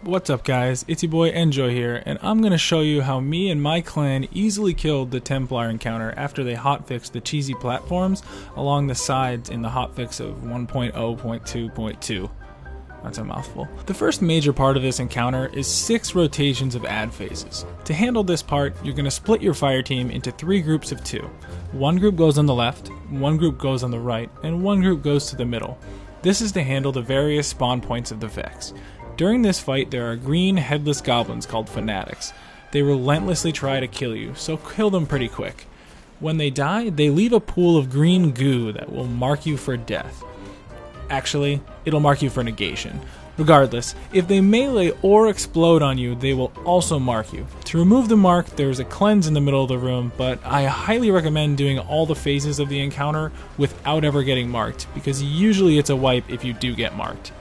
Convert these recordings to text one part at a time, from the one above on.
What's up guys, it's your boy nJoi here, and I'm going to show you how me and my clan easily killed the Templar encounter after they hotfixed the cheesy platforms along the sides in the hotfix of 1.0.2.2. That's a mouthful. The first major part of this encounter is 6 rotations of ad phases. To handle this part, you're going to split your fire team into 3 groups of 2. One group goes on the left, one group goes on the right, and one group goes to the middle. This is to handle the various spawn points of the Vex. During this fight, there are green headless goblins called fanatics. They relentlessly try to kill you, so kill them pretty quick. When they die, they leave a pool of green goo that will mark you for death. Actually, it'll mark you for negation. Regardless, if they melee or explode on you, they will also mark you. To remove the mark, there's a cleanse in the middle of the room, but I highly recommend doing all the phases of the encounter without ever getting marked, because usually it's a wipe if you do get marked.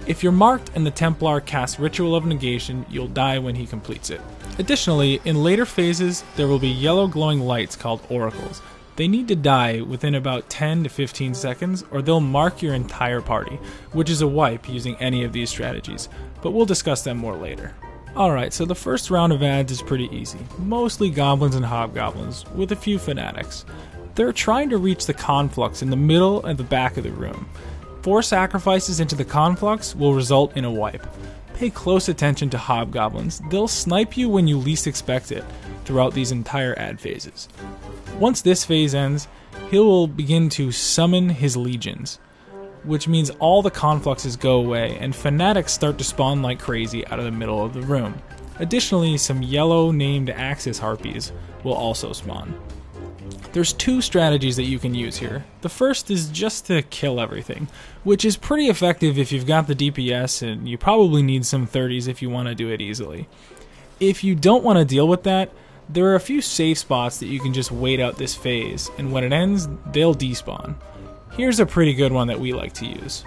If you're marked and the Templar casts Ritual of Negation, you'll die when he completes it. Additionally, in later phases, there will be yellow glowing lights called oracles. They need to die within about 10 to 15 seconds or they'll mark your entire party, which is a wipe using any of these strategies, but we'll discuss them more later. Alright, so the first round of ads is pretty easy. Mostly goblins and hobgoblins, with a few fanatics. They're trying to reach the Conflux in the middle and the back of the room. 4 sacrifices into the Conflux will result in a wipe. Pay close attention to hobgoblins. They'll snipe you when you least expect it throughout these entire ad phases. Once this phase ends, he will begin to summon his legions, which means all the Confluxes go away and fanatics start to spawn like crazy out of the middle of the room. Additionally, some yellow named Axis harpies will also spawn. There's 2 strategies that you can use here. The first is just to kill everything, which is pretty effective if you've got the DPS and you probably need some 30s if you want to do it easily. If you don't want to deal with that, there are a few safe spots that you can just wait out this phase, and when it ends, they'll despawn. Here's a pretty good one that we like to use.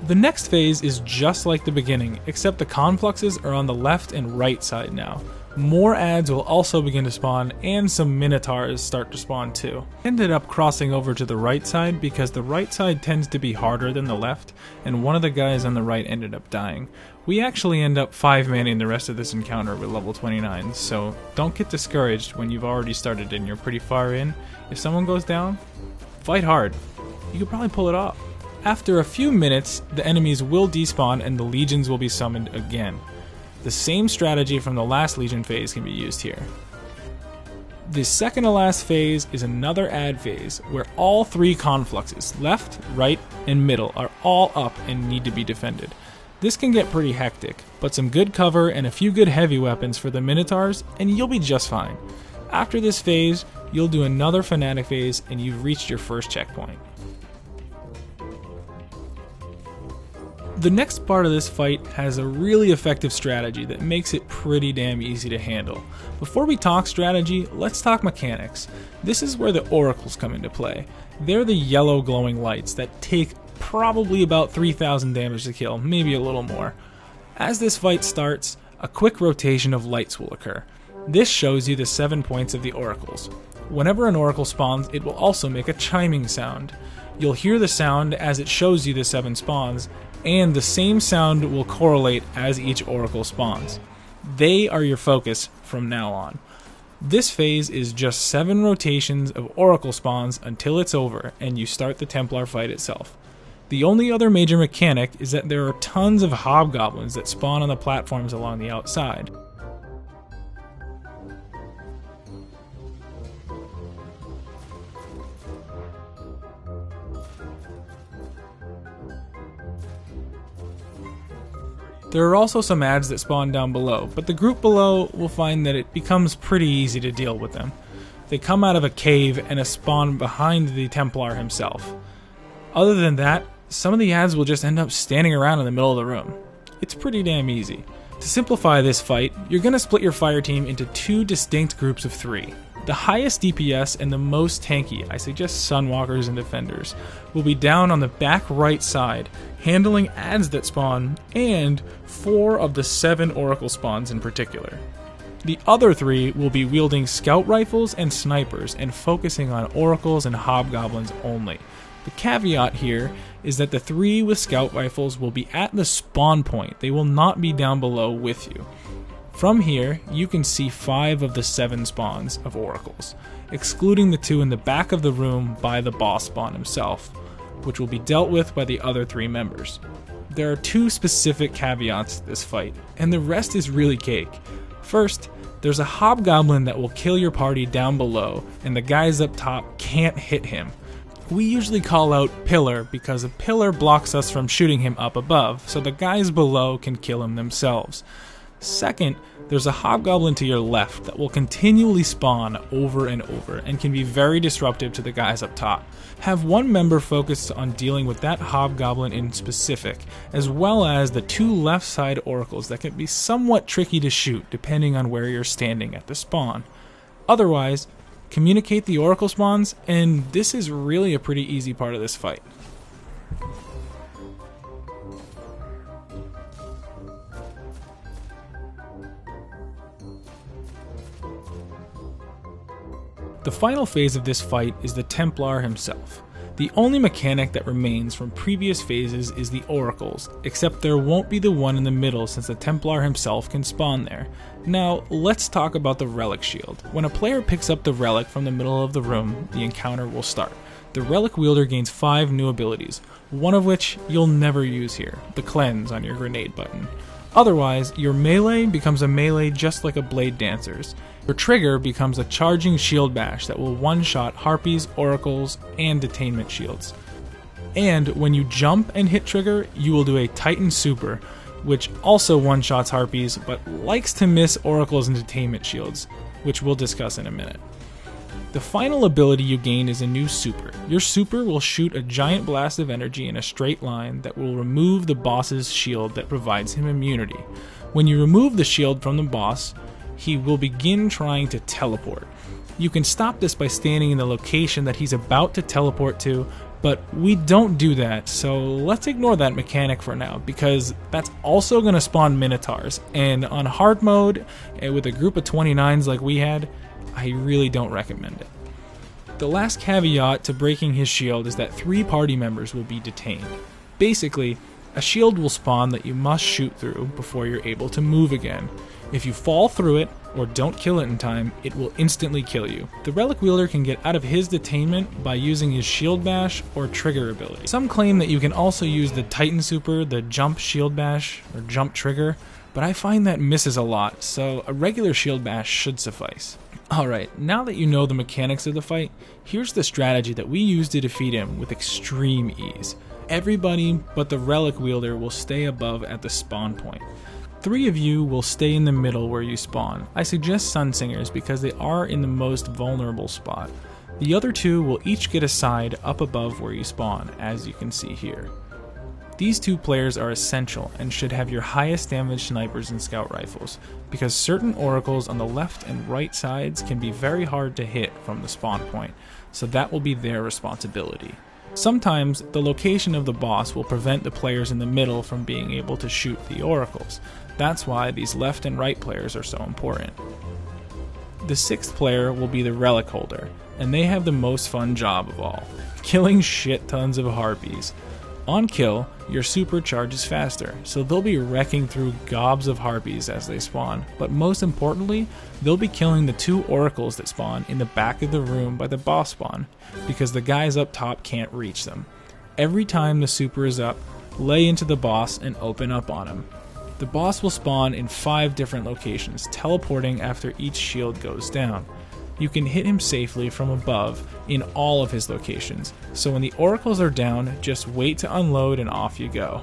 The next phase is just like the beginning, except the Confluxes are on the left and right side now. More ads will also begin to spawn, and some Minotaurs start to spawn too. Ended up crossing over to the right side because the right side tends to be harder than the left, and one of the guys on the right ended up dying. We actually end up 5-manning the rest of this encounter with level 29, so don't get discouraged when you've already started and you're pretty far in. If someone goes down, fight hard. You could probably pull it off. After a few minutes, the enemies will despawn and the legions will be summoned again. The same strategy from the last legion phase can be used here. The second to last phase is another ad phase where all 3 confluxes, left, right, and middle, are all up and need to be defended. This can get pretty hectic, but some good cover and a few good heavy weapons for the Minotaurs and you'll be just fine. After this phase, you'll do another fanatic phase and you've reached your first checkpoint. The next part of this fight has a really effective strategy that makes it pretty damn easy to handle. Before we talk strategy, let's talk mechanics. This is where the oracles come into play. They're the yellow glowing lights that take probably about 3,000 damage to kill, maybe a little more. As this fight starts, a quick rotation of lights will occur. This shows you the 7 points of the oracles. Whenever an oracle spawns, it will also make a chiming sound. You'll hear the sound as it shows you the 7 spawns, and the same sound will correlate as each oracle spawns. They are your focus from now on. This phase is just 7 rotations of oracle spawns until it's over and you start the Templar fight itself. The only other major mechanic is that there are tons of hobgoblins that spawn on the platforms along the outside. There are also some ads that spawn down below, but the group below will find that it becomes pretty easy to deal with them. They come out of a cave and a spawn behind the Templar himself. Other than that, some of the ads will just end up standing around in the middle of the room. It's pretty damn easy. To simplify this fight, you're going to split your fire team into 2 distinct groups of 3. The highest DPS and the most tanky, I suggest Sunwalkers and Defenders, will be down on the back right side, handling ads that spawn, and 4 of the 7 oracle spawns in particular. The other 3 will be wielding scout rifles and snipers and focusing on oracles and hobgoblins only. The caveat here is that the 3 with scout rifles will be at the spawn point. They will not be down below with you. From here, you can see 5 of the 7 spawns of oracles, excluding the 2 in the back of the room by the boss spawn himself, which will be dealt with by the other 3 members. There are 2 specific caveats to this fight, and the rest is really cake. First, there's a hobgoblin that will kill your party down below, and the guys up top can't hit him. We usually call out pillar because a pillar blocks us from shooting him up above, so the guys below can kill him themselves. Second, there's a hobgoblin to your left that will continually spawn over and over and can be very disruptive to the guys up top. Have one member focused on dealing with that hobgoblin in specific, as well as the 2 left side oracles that can be somewhat tricky to shoot depending on where you're standing at the spawn. Otherwise, communicate the oracle spawns, and this is really a pretty easy part of this fight. The final phase of this fight is the Templar himself. The only mechanic that remains from previous phases is the oracles, except there won't be the one in the middle since the Templar himself can spawn there. Now, let's talk about the relic shield. When a player picks up the relic from the middle of the room, the encounter will start. The relic wielder gains 5 new abilities, one of which you'll never use here, the cleanse on your grenade button. Otherwise, your melee becomes a melee just like a blade dancer's. Your trigger becomes a charging shield bash that will one-shot harpies, oracles, and detainment shields. And when you jump and hit trigger, you will do a Titan super, which also one-shots harpies, but likes to miss oracles and detainment shields, which we'll discuss in a minute. The final ability you gain is a new super. Your super will shoot a giant blast of energy in a straight line that will remove the boss's shield that provides him immunity. When you remove the shield from the boss, he will begin trying to teleport. You can stop this by standing in the location that he's about to teleport to, but we don't do that, so let's ignore that mechanic for now, because that's also going to spawn minotaurs, and on hard mode, with a group of 29s like we had, I really don't recommend it. The last caveat to breaking his shield is that 3 party members will be detained. Basically, a shield will spawn that you must shoot through before you're able to move again. If you fall through it, or don't kill it in time, it will instantly kill you. The relic wielder can get out of his detainment by using his shield bash or trigger ability. Some claim that you can also use the Titan super, the jump shield bash, or jump trigger, but I find that misses a lot, so a regular shield bash should suffice. Alright, now that you know the mechanics of the fight, here's the strategy that we use to defeat him with extreme ease. Everybody but the relic wielder will stay above at the spawn point. 3 of you will stay in the middle where you spawn. I suggest Sunsingers because they are in the most vulnerable spot. The other 2 will each get a side up above where you spawn, as you can see here. These 2 players are essential and should have your highest damage snipers and scout rifles, because certain oracles on the left and right sides can be very hard to hit from the spawn point, so that will be their responsibility. Sometimes the location of the boss will prevent the players in the middle from being able to shoot the oracles. That's why these left and right players are so important. The 6th player will be the relic holder, and they have the most fun job of all, killing shit tons of harpies. On kill, your super charges faster, so they'll be wrecking through gobs of harpies as they spawn, but most importantly, they'll be killing the 2 oracles that spawn in the back of the room by the boss spawn, because the guys up top can't reach them. Every time the super is up, lay into the boss and open up on him. The boss will spawn in 5 different locations, teleporting after each shield goes down. You can hit him safely from above in all of his locations, so when the oracles are down, just wait to unload and off you go.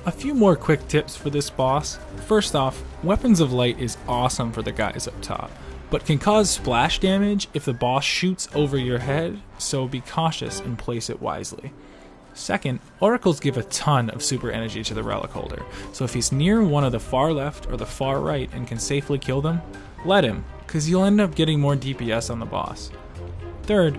A few more quick tips for this boss. First off, Weapons of Light is awesome for the guys up top, but can cause splash damage if the boss shoots over your head, so be cautious and place it wisely. Second, oracles give a ton of super energy to the relic holder, so if he's near one of the far left or the far right and can safely kill them, let him, because you'll end up getting more DPS on the boss. Third,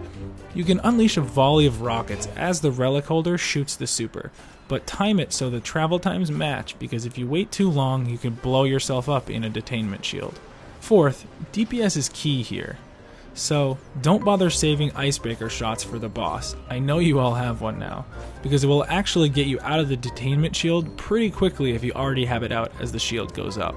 you can unleash a volley of rockets as the relic holder shoots the super, but time it so the travel times match, because if you wait too long you can blow yourself up in a detainment shield. Fourth, DPS is key here. So don't bother saving icebreaker shots for the boss. I know you all have one now, because it will actually get you out of the detainment shield pretty quickly if you already have it out as the shield goes up.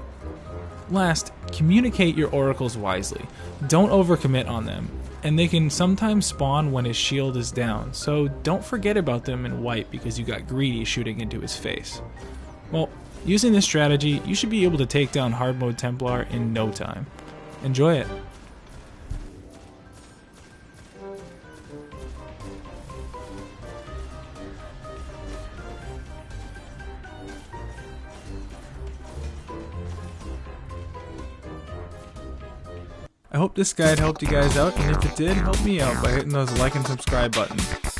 Last, communicate your oracles wisely. Don't overcommit on them, and they can sometimes spawn when his shield is down, so don't forget about them and wipe because you got greedy shooting into his face. Well, using this strategy, you should be able to take down hard mode Templar in no time. Enjoy it! I hope this guide helped you guys out, and if it did, help me out by hitting those like and subscribe buttons.